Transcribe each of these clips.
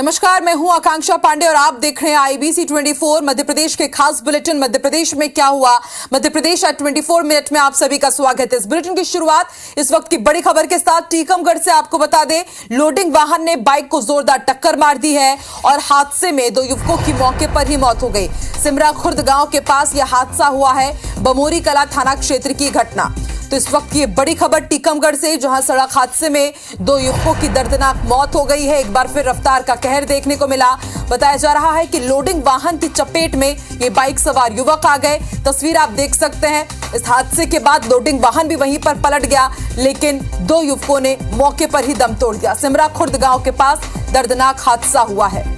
नमस्कार, मैं हूं आकांक्षा पांडे और आप देख रहे हैं आईबीसी 24 मध्य प्रदेश के खास बुलेटिन मध्य प्रदेश में क्या हुआ। मध्य प्रदेश एट 24 मिनट में आप सभी का स्वागत है। इस बुलेटिन की शुरुआत इस वक्त की बड़ी खबर के साथ टीकमगढ़ से आपको बता दें, लोडिंग वाहन ने बाइक को जोरदार टक्कर मार दी है और हादसे में 2 युवकों की मौके पर ही मौत हो गई। सिमरा खुर्द गांव के पास यह हादसा हुआ है, बमोरी कला थाना क्षेत्र की घटना। तो इस वक्त ये बड़ी खबर टीकमगढ़ से, जहां सड़क हादसे में 2 युवकों की दर्दनाक मौत हो गई है। एक बार फिर रफ्तार का कहर देखने को मिला। बताया जा रहा है कि लोडिंग वाहन की चपेट में ये बाइक सवार युवक आ गए। तस्वीर आप देख सकते हैं। इस हादसे के बाद लोडिंग वाहन भी वहीं पर पलट गया, लेकिन 2 युवकों ने मौके पर ही दम तोड़ दिया। सिमरा खुर्द गांव के पास दर्दनाक हादसा हुआ है।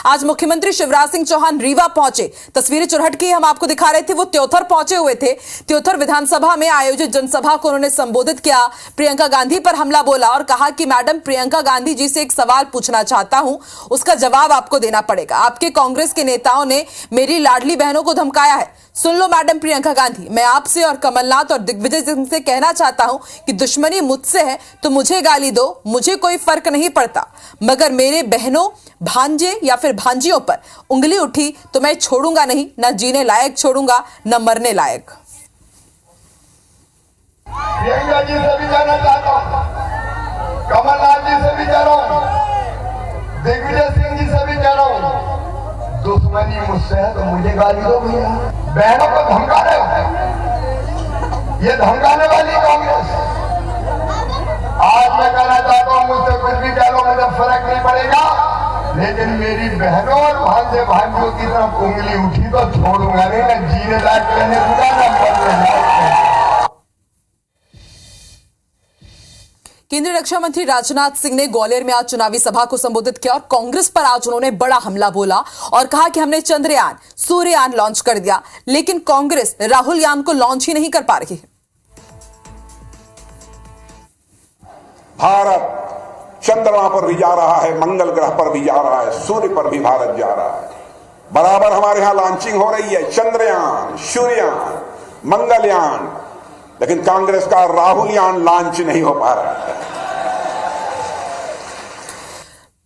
आज मुख्यमंत्री शिवराज सिंह चौहान रीवा पहुंचे। तस्वीरें चुरहट की हम आपको दिखा रहे थे, वो त्योथर पहुंचे हुए थे। त्योथर विधानसभा में आयोजित जनसभा को उन्होंने संबोधित किया। प्रियंका गांधी पर हमला बोला और कहा कि मैडम प्रियंका गांधी जी से एक सवाल पूछना चाहता हूं, उसका जवाब आपको देना पड़ेगा। आपके कांग्रेस के नेताओं ने मेरी लाडली बहनों को धमकाया है। सुन लो मैडम प्रियंका गांधी, मैं आपसे और कमलनाथ और दिग्विजय सिंह से कहना चाहता हूं कि दुश्मनी मुझसे है तो मुझे गाली दो, मुझे कोई फर्क नहीं पड़ता, मगर मेरे बहनों, भांजे या फिर भांजियों पर उंगली उठी तो मैं छोड़ूंगा नहीं, न जीने लायक छोड़ूंगा न मरने लायक। प्रियंका जी से भी जाना चाहता हूं, कमलनाथ जी से भी कह रहा हूं, दिग्विजय सिंह जी से भी कह रहा हूं, दुश्मनी मुझसे है तो मुझे गाली दो भैया। बहनों को धमका रहे हो, ये धमकाने वाली कांग्रेस। आज मैं कहना चाहता हूं, मुझसे कुछ भी कह लो, मुझे फर्क नहीं पड़ेगा, लेकिन मेरी बहनों और भांजे भांजियों की तरफ उंगली उठी तो छोड़ूंगा नहीं, न जीने लायक रहने दूंगा न मरने लायक। केंद्रीय रक्षा मंत्री राजनाथ सिंह ने ग्वालियर में आज चुनावी सभा को संबोधित किया और कांग्रेस पर आज उन्होंने बड़ा हमला बोला और कहा कि हमने चंद्रयान, सूर्ययान लॉन्च कर दिया, लेकिन कांग्रेस राहुल यान को लॉन्च ही नहीं कर पा रही है। भारत चंद्रमा पर भी जा रहा है, मंगल ग्रह पर भी जा रहा है, सूर्य पर भी भारत जा रहा है। बराबर हमारे यहां लॉन्चिंग हो रही है, चंद्रयान, सूर्ययान, मंगलयान, लेकिन कांग्रेस का राहुल यान लॉन्च नहीं हो पा रहा है।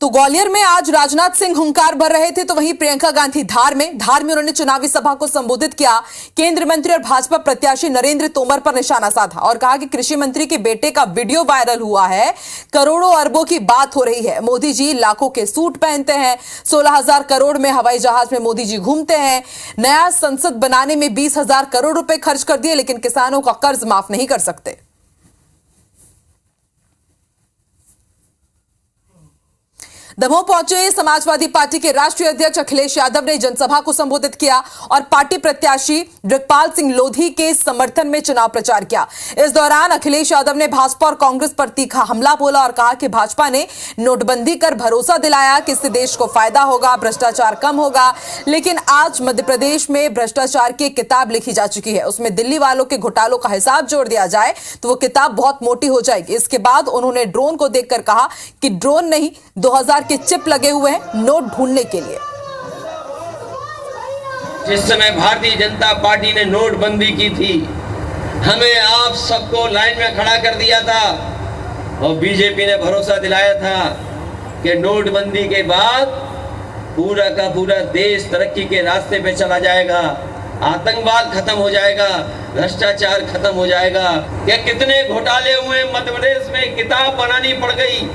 तो ग्वालियर में आज राजनाथ सिंह हुंकार भर रहे थे, तो वहीं प्रियंका गांधी धार में उन्होंने चुनावी सभा को संबोधित किया। केंद्रीय मंत्री और भाजपा प्रत्याशी नरेंद्र तोमर पर निशाना साधा और कहा कि कृषि मंत्री के बेटे का वीडियो वायरल हुआ है, करोड़ों अरबों की बात हो रही है। मोदी जी लाखों के सूट पहनते हैं, 16,000 करोड़ में हवाई जहाज में मोदी जी घूमते हैं, नया संसद बनाने में 20,000 करोड़ रुपए खर्च कर दिए, लेकिन किसानों का कर्ज माफ नहीं कर सकते। दमोह पहुंचे समाजवादी पार्टी के राष्ट्रीय अध्यक्ष अखिलेश यादव ने जनसभा को संबोधित किया और पार्टी प्रत्याशी जगपाल सिंह लोधी के समर्थन में चुनाव प्रचार किया। इस दौरान अखिलेश यादव ने भाजपा और कांग्रेस पर तीखा हमला बोला और कहा कि भाजपा ने नोटबंदी कर भरोसा दिलाया कि इससे देश को फायदा होगा, भ्रष्टाचार कम होगा, लेकिन आज मध्य प्रदेश में भ्रष्टाचार की एक किताब लिखी जा चुकी है। उसमें दिल्ली वालों के घोटालों का हिसाब जोड़ दिया जाए तो वो किताब बहुत मोटी हो जाएगी। इसके बाद उन्होंने ड्रोन को देखकर कहा कि ड्रोन नहीं, 2000 के चिप लगे हुए हैं नोट ढूंढने के लिए। जिस समय भारतीय जनता पार्टी ने नोटबंदी की थी, हमें आप सबको लाइन में खड़ा कर दिया था और बीजेपी ने भरोसा दिलाया था कि नोटबंदी के बाद पूरा का पूरा देश तरक्की के रास्ते पे चला जाएगा, आतंकवाद खत्म हो जाएगा, भ्रष्टाचार खत्म हो जाएगा। क्या कितने घोटाले हुए मध्य प्रदेश में, किताब बनानी पड़ गई।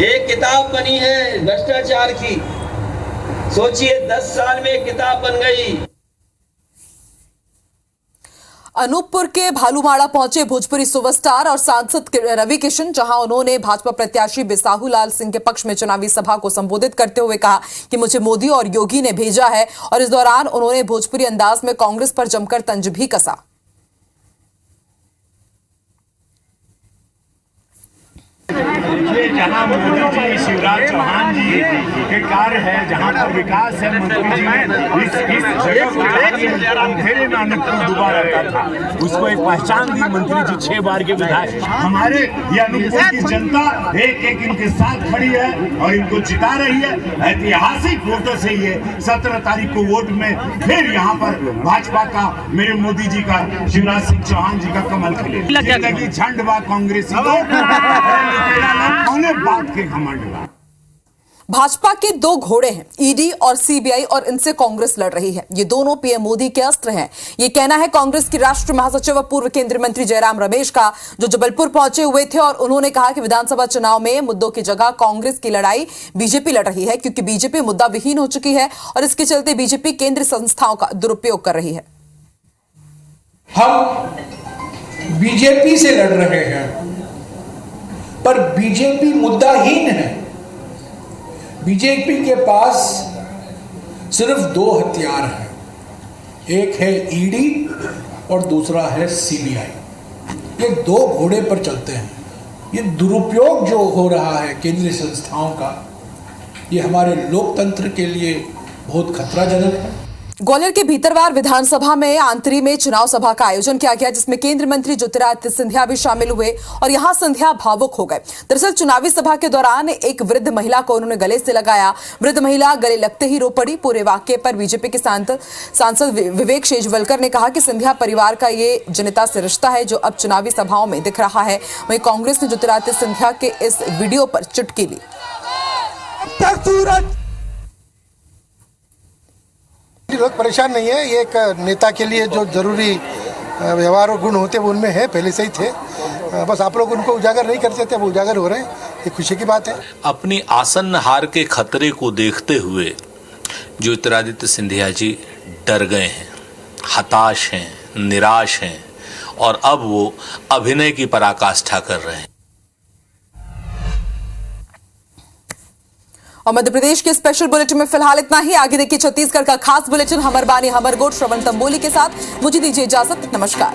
एक किताब बनी है भ्रष्टाचार की, सोचिए 10 साल में एक किताब बन गई। अनूपपुर के भालूमाड़ा पहुंचे भोजपुरी सुपरस्टार और सांसद रवि किशन, जहां उन्होंने भाजपा प्रत्याशी बिसाहू लाल सिंह के पक्ष में चुनावी सभा को संबोधित करते हुए कहा कि मुझे मोदी और योगी ने भेजा है, और इस दौरान उन्होंने भोजपुरी अंदाज में कांग्रेस पर जमकर तंज भी कसा। जहाँ मोदी जी, शिवराज चौहान जी के कार्य है, जहाँ पर विकास है, मंत्री जी ने इस जगह को अंधेरे में अनुकूल डूबा रहता था, उसको एक पहचान दी। मंत्री जी 6 बार के विधायक, हमारे ये अनुकूल की जनता एक एक इनके साथ खड़ी है और इनको जिता रही है। ऐतिहासिक वोटों से ये 17 तारीख को वोट में फिर यहाँ पर भाजपा का, मेरे मोदी जी का, शिवराज सिंह चौहान जी का कमल खिले। जिंदगी झंड बा कांग्रेसी कौने बात के घमंड बा। भाजपा के 2 घोड़े हैं, ईडी और सीबीआई, और इनसे कांग्रेस लड़ रही है। ये दोनों पीएम मोदी के अस्त्र हैं। ये कहना है कांग्रेस के राष्ट्रीय महासचिव व पूर्व केंद्रीय मंत्री जयराम रमेश का, जो जबलपुर पहुंचे हुए थे और उन्होंने कहा कि विधानसभा चुनाव में मुद्दों की जगह कांग्रेस की लड़ाई बीजेपी लड़ रही है, क्योंकि बीजेपी मुद्दा विहीन हो चुकी है और इसके चलते बीजेपी केंद्रीय संस्थाओं का दुरुपयोग कर रही है। हम बीजेपी से लड़ रहे हैं, पर बीजेपी मुद्दाहीन है। बीजेपी के पास सिर्फ 2 हथियार हैं, एक है ईडी और दूसरा है सीबीआई। ये 2 घोड़े पर चलते हैं। ये दुरुपयोग जो हो रहा है केंद्रीय संस्थाओं का, ये हमारे लोकतंत्र के लिए बहुत खतराजनक है। ग्वालियर के भीतरवार विधानसभा में आंतरी में चुनाव सभा का आयोजन किया गया, जिसमें केंद्रीय मंत्री ज्योतिरादित्य सिंधिया भी शामिल हुए और यहां सिंधिया भावुक हो गए। दरअसल चुनावी सभा के दौरान एक वृद्ध महिला को उन्होंने गले से लगाया। वृद्ध महिला गले लगते ही रो पड़ी। पूरे वाकये पर बीजेपी के सांसद विवेक शेजवलकर ने कहा कि सिंधिया परिवार का ये जनता से रिश्ता है, जो अब चुनावी सभाओं में दिख रहा है। वहीं कांग्रेस ने ज्योतिरादित्य सिंधिया के इस वीडियो पर चुटकी ली। लोग परेशान नहीं है। ये एक नेता के लिए जो जरूरी व्यवहार और गुण होते हैं वो उनमें है, पहले से ही थे। बस आप लोग उनको उजागर नहीं करते थे, वो उजागर हो रहे हैं, ये खुशी की बात है। अपनी आसन्न हार के खतरे को देखते हुए ज्योतिरादित्य सिंधिया जी डर गए हैं, हताश हैं, निराश हैं और अब वो अभिनय की पराकाष्ठा कर रहे हैं। और मध्य प्रदेश के स्पेशल बुलेटिन में फिलहाल इतना ही। आगे देखिए छत्तीसगढ़ का खास बुलेटिन हमर बानी हमर गोट श्रवण तंबोली के साथ। मुझे दीजिए इजाजत, नमस्कार।